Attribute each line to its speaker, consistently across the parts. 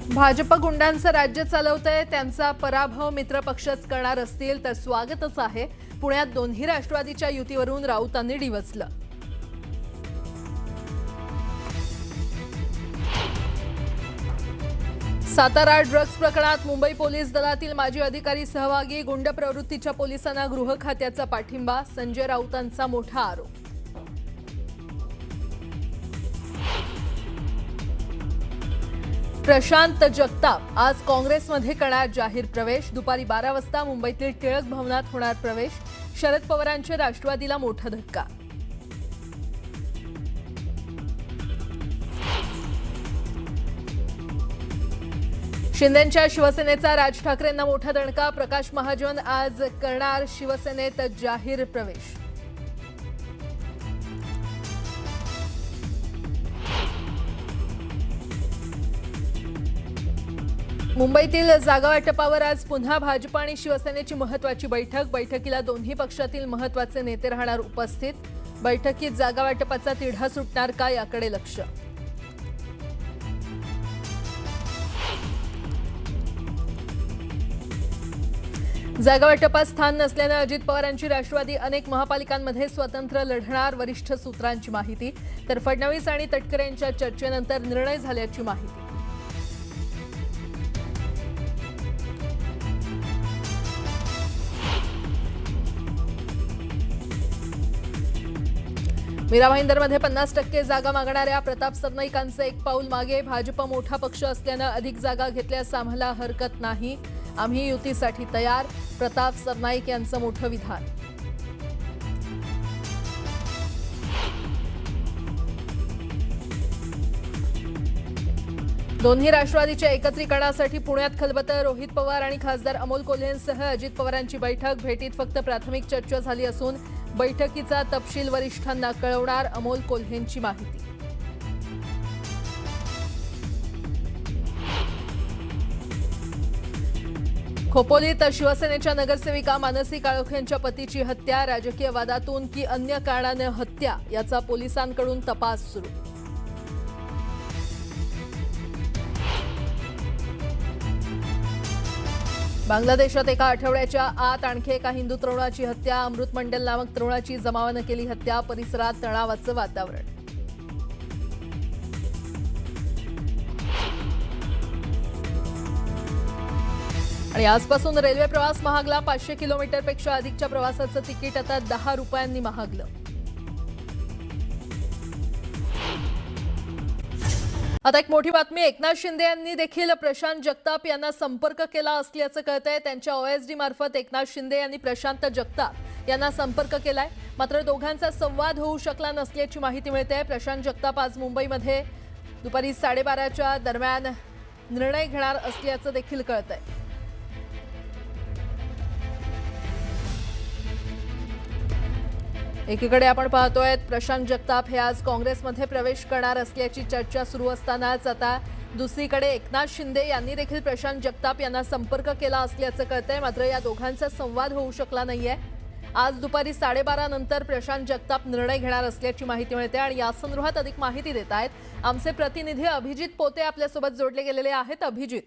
Speaker 1: भाजप गुंडांचं राज्य चालवतंय, त्यांचा पराभव मित्रपक्षच करणार असतील तर स्वागतच आहे. पुण्यात दोन्ही राष्ट्रवादीच्या युतीवरून राऊतांनी डिवचलं. सातारा ड्रग्ज प्रकरणात मुंबई पोलीस दलातील माजी अधिकारी सहभागी, गुंड प्रवृत्तीच्या पोलिसांना गृह खात्याचा पाठिंबा, संजय राऊतांचा मोठा आरोप. प्रशांत जगताप आज काँग्रेसमध्ये करणार जाहीर प्रवेश, दुपारी 12 वाजता मुंबईतील टिळक भवनात होणार प्रवेश. शरद पवारांचे राष्ट्रवादीला मोठा धक्का. शिंदेंच्या शिवसेनेचा राज ठाकरेंना मोठा दणका, प्रकाश महाजन आज करणार शिवसेनेत जाहीर प्रवेश. मुंबईतील जागा वाटपावर आज पुन्हा भाजप आणि शिवसेनेची महत्त्वाची बैठक. बैठकीला दोन्ही पक्षातील महत्त्वाचे नेते राहणार उपस्थित. बैठकीत जागा वाटपाचा तिढा सुटणार का याकडे लक्ष. जागा वाटपात स्थान नसल्यानं अजित पवारांची राष्ट्रवादी अनेक महापालिकांमध्ये स्वतंत्र लढणार, वरिष्ठ सूत्रांची माहिती. तर फडणवीस आणि तटकरे यांच्या चर्चेनंतर निर्णय झाल्याची माहिती. मीरा भाईंदरमध्ये 50% जागा मागणाऱ्या प्रताप सरनाईकांचं एक पाऊल मागे. भाजप मोठा पक्ष असल्यानं अधिक जागा घेतल्यास आम्हाला हरकत नाही, आम्ही युतीसाठी तयार, प्रताप सरनाईक यांचं मोठं विधान. दोन्ही राष्ट्रवादीच्या एकत्रीकरणासाठी पुण्यात खलबतं. रोहित पवार आणि खासदार अमोल कोल्हेंसह अजित पवारांची बैठक. भेटीत फक्त प्राथमिक चर्चा झाली असून बैठकीचा तपशील वरिष्ठांना कळवणार, अमोल कोल्हेंची माहिती. खोपोलीत शिवसेनेच्या नगरसेविका मानसी काळोख यांच्या पतीची हत्या, राजकीय वादातून की अन्य कारणाने हत्या याचा पोलिसांकडून तपास सुरू. बांगलादेशात एका आठवड्याच्या आत आणखी एका हिंदू तरुणाची हत्या. अमृत मंडल नामक तरुणाची जमावानं केली हत्या. परिसरात तणावाचं वातावरण. आणि आजपासून रेल्वे प्रवास महागला. 500 किलोमीटरपेक्षा अधिकच्या प्रवासाचं तिकीट आता 10 रुपयांनी महागलं. आता एक मोठी बातमी. एकनाथ शिंदे यांनी देखील प्रशांत जगताप यांना संपर्क केला असल्याचं कळतंय. त्यांच्या OSD मार्फत एकनाथ शिंदे यांनी प्रशांत जगताप यांना संपर्क केलाय. मात्र दोघांचा संवाद होऊ शकला नसल्याची माहिती मिळते. प्रशांत जगताप आज मुंबईमध्ये दुपारी 12:30च्या दरम्यान निर्णय घेणार असल्याचं देखील कळतंय. एकीकडे आपण पाहतोय प्रशांत जगताप हे आज काँग्रेसमध्ये प्रवेश करणार असल्याची चर्चा सुरू असतानाच आता दुसरीकडे एकनाथ शिंदे यांनी देखील प्रशांत जगताप यांना संपर्क केला असल्याचं कळतंय. मात्र या दोघांचा संवाद होऊ शकला नाहीये. आज दुपारी 12:30 नंतर प्रशांत जगताप निर्णय घेणार असल्याची माहिती मिळते. आणि यासंदर्भात अधिक माहिती देत आहेत आमचे प्रतिनिधी अभिजित पोते आपल्यासोबत जोडले गेलेले आहेत. अभिजित,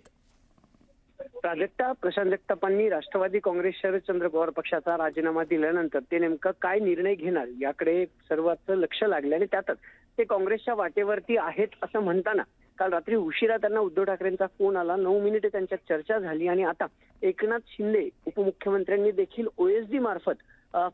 Speaker 2: प्राजक्ता, प्रशांत जगतापांनी राष्ट्रवादी काँग्रेस शरदचंद्र पवार पक्षाचा राजीनामा दिल्यानंतर ते नेमकं काय निर्णय घेणार याकडे सर्वांचं लक्ष लागलं. आणि त्यातच ते काँग्रेसच्या वाटेवरती आहेत असं म्हणताना काल रात्री उशिरा त्यांना उद्धव ठाकरेंचा फोन आला. 9 मिनिटे त्यांच्यात चर्चा झाली आणि आता एकनाथ शिंदे उपमुख्यमंत्र्यांनी देखील OSD मार्फत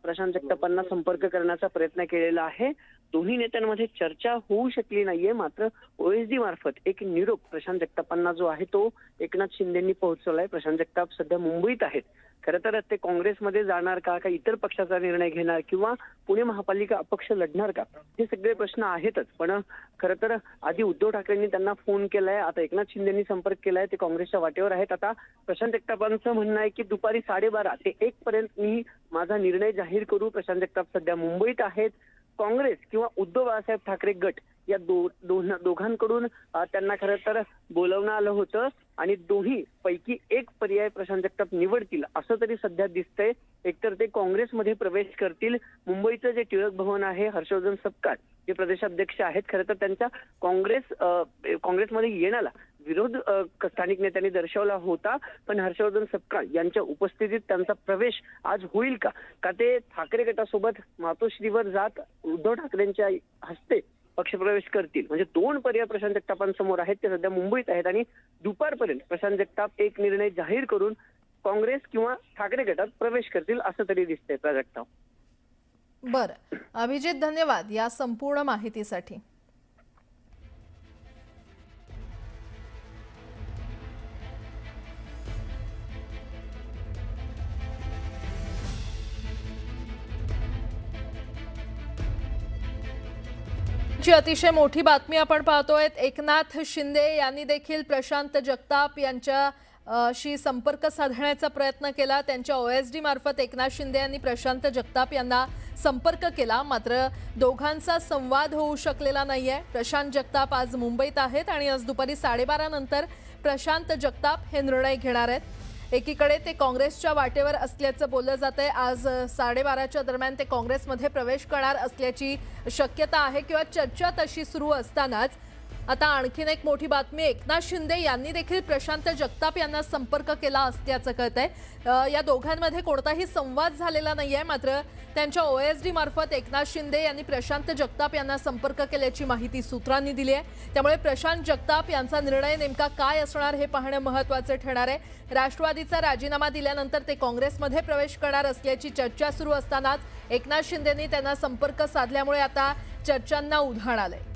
Speaker 2: प्रशांत जगतापांना संपर्क करण्याचा प्रयत्न केलेला आहे. दोन्ही नेत्यांमध्ये चर्चा होऊ शकली नाहीये. मात्र OSD मार्फत एक निरोप प्रशांत जगतापांना जो आहे तो एकनाथ शिंदेंनी पोहोचवलाय. प्रशांत जगताप सध्या मुंबईत आहेत. खरं तर ते काँग्रेसमध्ये जाणार का इतर पक्षाचा निर्णय घेणार किंवा पुणे महापालिका अपक्ष लढणार का, हे सगळे प्रश्न आहेतच. पण खरं तर आधी उद्धव ठाकरेंनी त्यांना फोन केलाय, आता एकनाथ शिंदेंनी संपर्क केलाय. ते काँग्रेसच्या वाटेवर आहेत. आता प्रशांत जगतापांचं म्हणणं आहे की दुपारी 12:30 ते 1 पर्यंत मी माझा निर्णय जाहीर करू. प्रशांत जगताप सध्या मुंबईत आहेत. काँग्रेस किंवा उद्धव बाळासाहेब ठाकरे गट या दोघांकडून त्यांना खरं तर बोलवणं आलं होतं आणि दोन्ही पैकी एक पर्याय प्रशांत जगताप निवडतील असं तरी सध्या दिसतंय. एकतर ते काँग्रेसमध्ये प्रवेश करतील. मुंबईचं जे टिळक भवन आहे, हर्षवर्धन सपकाळ जे प्रदेशाध्यक्ष आहेत, खरं तर त्यांच्या काँग्रेसमध्ये येण्याला विरोध स्थानिक नेत्यांनी दर्शवला होता, पण हर्षवर्धन सपकाळ यांच्या उपस्थितीत त्यांचा प्रवेश आज होईल का ते ठाकरे गटासोबत मातोश्रीवर जात उद्धव ठाकरेंच्या हस्ते पक्षप्रवेश करतील? म्हणजे दोन पर्याय प्रशांत जगतापांसमोर आहेत, ते सध्या मुंबईत आहेत आणि दुपारपर्यंत प्रशांत जगताप एक निर्णय जाहीर करून काँग्रेस किंवा ठाकरे गटात प्रवेश करतील असं तरी दिसतंय प्राजक्ता.
Speaker 1: बरं, अभिजित धन्यवाद या संपूर्ण माहितीसाठी. ची अतिशय मोठी बातमी आपण पाहतोय. एकनाथ शिंदे यांनी देखील प्रशांत जगताप यांच्याशी संपर्क साधण्याचा प्रयत्न केला. त्यांच्या OSD मार्फत एकनाथ शिंदे यांनी प्रशांत जगताप यांना संपर्क केला, मात्र दोघांचा संवाद होऊ शकलेला नाहीये. प्रशांत जगताप आज मुंबईत आहेत आणि आज दुपारी 12:30 नंतर प्रशांत जगताप हे निर्णय घेणार आहेत. एकीकडे ते काँग्रेसच्या वाटेवर असल्याचं बोललं जातंय. आज 12:30च्या दरम्यान ते काँग्रेसमध्ये प्रवेश करणार असल्याची शक्यता आहे किंवा चर्चा तशी सुरू असतानाच आता आणखीन एक मोठी बातमी. एकनाथ शिंदे यांनी देखील प्रशांत जगताप यांना संपर्क केला असल्याचं कळतंय. या दोघांमध्ये कोणताही संवाद झालेला नाहीये, मात्र त्यांच्या OSD मार्फत एकनाथ शिंदे यांनी प्रशांत जगताप यांना संपर्क केल्याची माहिती सूत्रांनी दिली आहे. त्यामुळे प्रशांत जगताप यांचा निर्णय नेमका काय असणार हे पाहणं महत्त्वाचं ठरणार आहे. राष्ट्रवादीचा राजीनामा दिल्यानंतर ते काँग्रेसमध्ये प्रवेश करणार असल्याची चर्चा सुरू असतानाच एकनाथ शिंदेंनी त्यांना संपर्क साधल्यामुळे आता चर्चांना उधाण आलंय.